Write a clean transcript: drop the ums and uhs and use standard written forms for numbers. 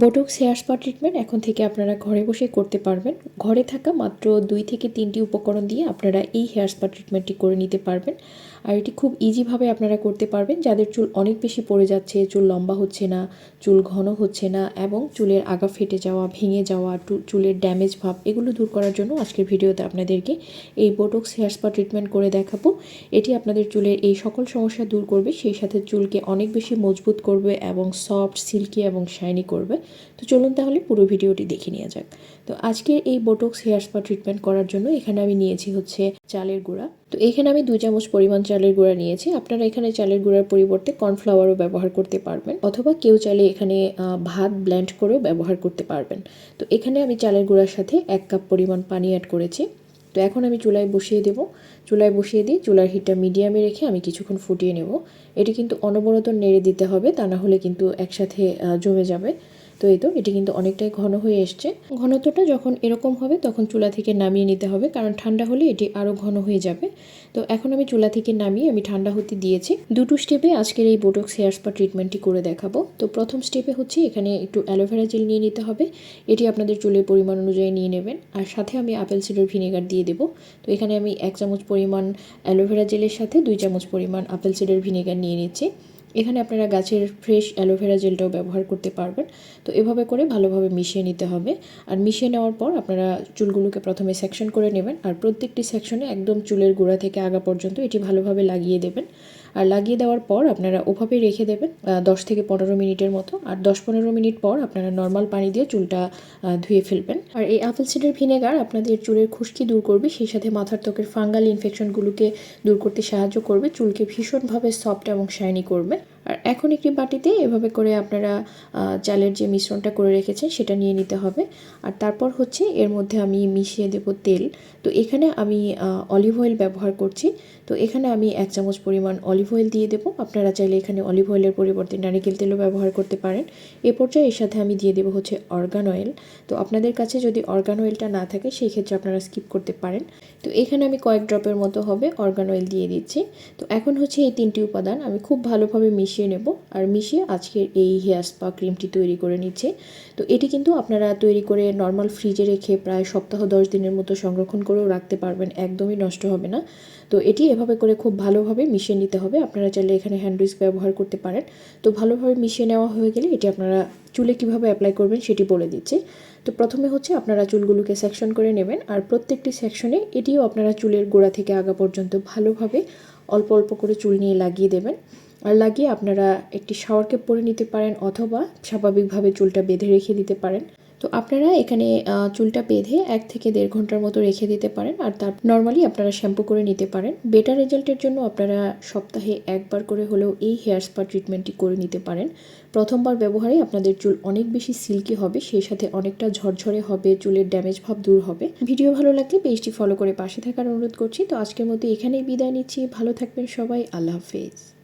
Botox hair spa treatment এখন থেকে আপনারা ঘরে বসে করতে পারবেন। ঘরে থাকা মাত্র 2 থেকে 3টি উপকরণ দিয়ে আপনারা এই হেয়ার স্পা ট্রিটমেন্টটি করে নিতে পারবেন। আর এটি খুব ইজিভাবে আপনারা করতে পারবেন। যাদের চুল অনেক বেশি পড়ে যাচ্ছে, চুল লম্বা হচ্ছে না, চুল ঘন হচ্ছে না এবং চুলের আগা ফেটে যাওয়া, ভেঙে যাওয়া, চুলের ড্যামেজ ভাব এগুলো দূর করার জন্য আজকের ভিডিওতে আপনাদেরকে এই বোটক্স হেয়ার স্পা ট্রিটমেন্ট করে দেখাবো। এটি আপনাদের চুলের এই সকল সমস্যা দূর করবে, সেই সাথে চুলকে অনেক বেশি মজবুত করবে এবং সফট, সিল্কি এবং শাইনি করবে। তো চলুন তাহলে পুরো ভিডিওটি দেখে নেওয়া যাক। তো আজকে এই বোটক্স হেয়ার স্পা ট্রিটমেন্ট করার জন্য এখানে আমি নিয়েছি হচ্ছে চালের গুঁড়া। তো এখানে আমি 2 চামচ পরিমাণ চালের গুঁড়া নিয়েছি। আপনারা এখানে চালের গুঁড়ার পরিবর্তে কর্নফ্লাওয়ারও ব্যবহার করতে পারবেন, অথবা কেউ চাইলে এখানে ভাত ব্লেন্ড করেও ব্যবহার করতে পারবেন। তো এখানে আমি চালের গুঁড়ার সাথে 1 কাপ পরিমাণ পানি অ্যাড করেছি। তো এখন আমি চুলায় বসিয়ে দেব। চুলায় বসিয়ে দিয়ে চুলার হিটটা মিডিয়ামে রেখে আমি কিছুক্ষণ ফুটিয়ে নেব। এটি কিন্তু অনবরত নেড়ে দিতে হবে, তা না হলে কিন্তু একসাথে জমে যাবে। তো এই তো এটি কিন্তু অনেকটাই ঘন হয়ে এসছে। ঘনত্বটা যখন এরকম হবে তখন চুলা থেকে নামিয়ে নিতে হবে, কারণ ঠান্ডা হলে এটি আরও ঘন হয়ে যাবে। তো এখন আমি চুলা থেকে নামিয়ে আমি ঠান্ডা হতে দিয়েছি। 2টো স্টেপে আজকের এই বোটক্স হেয়ার স্পা ট্রিটমেন্টটি করে দেখাবো। তো প্রথম স্টেপে হচ্ছে এখানে একটু অ্যালোভেরা জেল নিয়ে নিতে হবে। এটি আপনাদের চুলের পরিমাণ অনুযায়ী নিয়ে নেবেন। আর সাথে আমি আপেল সিডার ভিনেগার দিয়ে দেবো। তো এখানে আমি 1 চামচ পরিমাণ অ্যালোভেরা জেলের সাথে 2 চামচ পরিমাণ আপেল সিডার ভিনেগার নিয়ে নিচ্ছি। এখানে আপনারা গাছের ফ্রেশ অ্যালোভেরা জেলটাও ব্যবহার করতে পারবেন। তো এভাবে করে ভালোভাবে মিশিয়ে নিতে হবে। আর মিশিয়ে নেওয়ার পর আপনারা চুলগুলোকে প্রথমে সেকশন করে নেবেন, আর প্রত্যেকটি সেকশনে একদম চুলের গোড়া থেকে আগা পর্যন্ত এটি ভালোভাবে লাগিয়ে দেবেন। আর লাগিয়ে দেওয়ার পর আপনারা ওভাবে রেখে দেবেন 10 থেকে 15 মিনিটের মতো। আর 10-15 মিনিট পর আপনারা নর্মাল পানি দিয়ে চুলটা ধুয়ে ফেলবেন। আর এই আপেল সিডার ভিনেগার আপনাদের চুলের খুশকি দূর করবে, সেই সাথে মাথার ত্বকের ফাঙ্গাল ইনফেকশনগুলোকে দূর করতে সাহায্য করবে, চুলকে ভীষণভাবে সফট এবং শাইনি করবে। আর এখন একটি বাটিতে এভাবে করে আপনারা চালের যে মিশ্রণটা করে রেখেছেন সেটা নিয়ে নিতে হবে। আর তারপর হচ্ছে এর মধ্যে আমি মিশিয়ে দেব তেল। তো এখানে আমি অলিভ অয়েল ব্যবহার করছি। তো এখানে আমি 1 চামচ পরিমাণ অলিভ অয়েল দিয়ে দেবো। আপনারা চাইলে এখানে অলিভ অয়েলের পরিবর্তে নারিকেল তেলও ব্যবহার করতে পারেন। এ পর্যায়ে এর সাথে আমি দিয়ে দেবো হচ্ছে অর্গান অয়েল। তো আপনাদের কাছে যদি অর্গান অয়েলটা না থাকে সেই ক্ষেত্রে আপনারা স্কিপ করতে পারেন। তো এখানে আমি কয়েক ড্রপের মতো হবে অর্গান অয়েল দিয়ে দিচ্ছি। তো এখন হচ্ছে এই 3টি উপাদান আমি খুব ভালোভাবে মিশিয়ে নেব। আর মিশিয়ে আজকের এই হেয়ার স্পা ক্রিমটি তৈরি করে নিচ্ছি। তো এটি কিন্তু আপনারা তৈরি করে নর্মাল ফ্রিজে রেখে প্রায় সপ্তাহ 10 দিনের মতো সংরক্ষণ করেও রাখতে পারবেন, একদমই নষ্ট হবে না। তো এটি এভাবে করে খুব ভালোভাবে মিশিয়ে নিতে হবে। আপনারা চাইলে এখানে হ্যান্ড উইস্ক ব্যবহার করতে পারেন। তো ভালোভাবে মিশিয়ে নেওয়া হয়ে গেলে এটি আপনারা চুলে কিভাবে অ্যাপ্লাই করবেন সেটি বলে দিচ্ছি। তো প্রথমে হচ্ছে আপনারা চুলগুলোকে সেকশন করে নেবেন, আর প্রত্যেকটি সেকশনে এটিও আপনারা চুলের গোড়া থেকে আগা পর্যন্ত ভালোভাবে অল্প অল্প করে চুল নিয়ে লাগিয়ে দেবেন। আর লাগিয়ে আপনারা একটি শাওয়ার ক্যাপ পরে নিতে পারেন, অথবা স্বাভাবিকভাবে চুলটা বেঁধে রেখে দিতে পারেন। তো আপনারা এখানে চুলটা বেঁধে 1 থেকে 1.5 ঘন্টার মতো রেখে দিতে পারেন। আর তার নর্মালি আপনারা শ্যাম্পু করে নিতে পারেন। বেটার রেজাল্টের জন্য আপনারা সপ্তাহে 1 বার করে হলেও এই হেয়ার স্পা ট্রিটমেন্টটি করে নিতে পারেন। প্রথমবার ব্যবহারে আপনাদের চুল অনেক বেশি সিল্কি হবে, সেই সাথে অনেকটা ঝরঝরে হবে, চুলের ড্যামেজ ভাব দূর হবে। ভিডিও ভালো লাগলে পেজটি ফলো করে পাশে থাকার অনুরোধ করছি। তো আজকের মতো এখানেই বিদায় নিচ্ছি। ভালো থাকবেন সবাই। আল্লাহ হাফেজ।